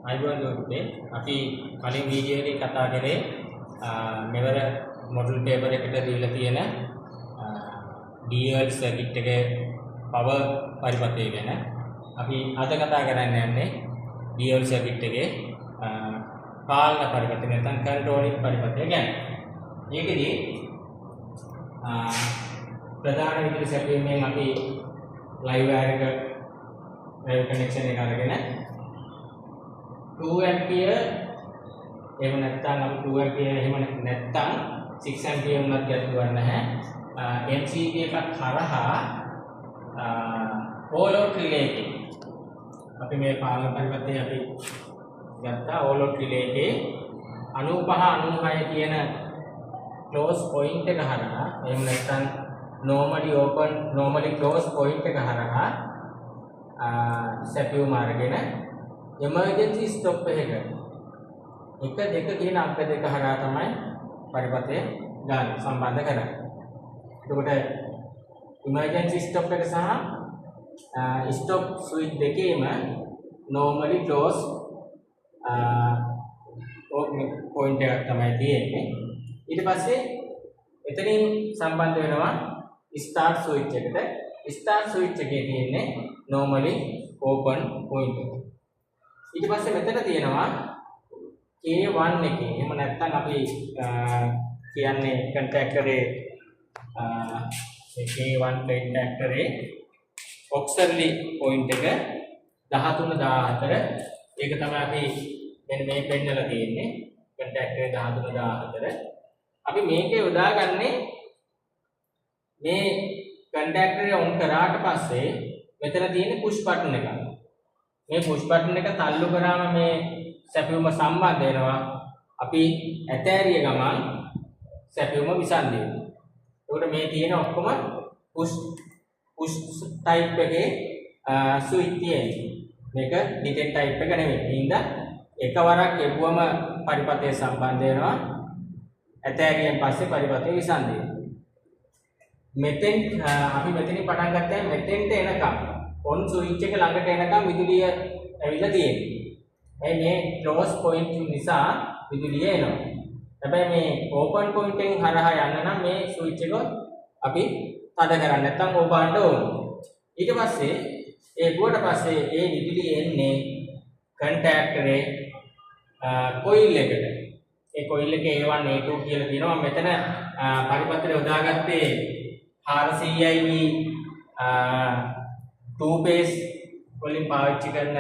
අයිබෝන් දුන්නේ අපි කලින් වීඩියෝ එකේ කතා කරේ මෙවර මොඩල් පේපර් එකට දීලා තියෙන DL සර්කිට් එකේ පවර් පරිපථය ගැන. අපි අද කතා කරන්න යන්නේ DL සර්කිට් එකේ පාලන පරිපථය නැත්නම් කන්ට්‍රෝලින් පරිපථය ගැන. මේකෙදී ප්‍රධාන විදුලි සැපයීමෙන් අපි ලයිව් වයර් කනෙක්ෂන් එක අරගෙන 2 ampere එහෙම නැත්නම් අපි 2 ampere එහෙම නැත්නම් 6 ampere උනත් ගැටලුවක් නැහැ. MCB එකක් හරහා all out relay එකේ අපි මේ පාලන පරිපථය අපි ගත්තා all out relay එකේ 95 96 කියන close point එක හරහා එහෙම නැත්නම් normally open normally close point එක හරහා සැපයුම අරගෙන emergency stop එකක 1 2 කියන අංක දෙක හරහා තමයි පරිපථය ගන්න සම්බන්ධ කරන්නේ. එතකොට emergency stop එක සහ stop switch දෙකේම normally close point එකක් තමයි තියෙන්නේ. ඊට පස්සේ එතනින් සම්බන්ධ වෙනවා start switch එකට. start switch එකේ තියෙන්නේ normally open point එක. ඊට පස්සේ මෙතන තියෙනවා K1 එකේ එහෙම නැත්නම් අපි කියන්නේ කන්ටැක්ටරේ K1 කන්ටැක්ටරේ ඔක්සිලරි පොයින්ට් එක 13 14 ඒක තමයි අපි මෙන්න මේ පෙන්නලා තියෙන්නේ කන්ටැක්ටරේ 13 14 අපි මේකේ යොදාගන්නේ මේ කන්ටැක්ටරේ ඔන් කරාට පස්සේ මෙතන තියෙන පුෂ් බටන් එක. මේ පුෂ් බටන් එක තල්ලු කරාම මේ සැපයුම සම්බන්ධ වෙනවා. අපි ඇතෑරිය ගමන් සැපයුම විසන්දිනවා. ඒකට මේ තියෙන ඔක්කොම පුෂ් ටයිප් එකේ ස්විච් තියෙනවා. මේක ඩිටෙක්ට් ටයිප් එක නෙමෙයි. ඉතින්ද එකවරක් එපුවම පරිපථය සම්බන්ධ වෙනවා. ඇතෑරියෙන් පස්සේ පරිපථය විසන්දිනවා. මෙතෙන් අපි මෙතනින් පටන් ගත්තා මෙතෙන්ට එනකම් ඔන් ස්විච් එක ළඟට එනකම් විදුලිය ඇවිල්ලා තියෙනවා. මේ ක්ලෝස් පොයින්ට් නිසා විදුලිය එනවා. හැබැයි මේ ඕපන් පොයින්ට් එකෙන් හරහා යන්න නම් මේ ස්විච් එක අපි තද කරන්න නැත්නම් ඕපන්ට ඕන. ඊට පස්සේ ඒ ගුවට පස්සේ ඒ විදුලිය එන්නේ කන්ටැක්ටරේ කොයිල් එකට. ඒ කොයිල් එකේ A1 A2 කියලා තියෙනවා. මෙතන පරිපථය යොදාගත්තේ 400 2 phase වලින් පාවිච්චි කරන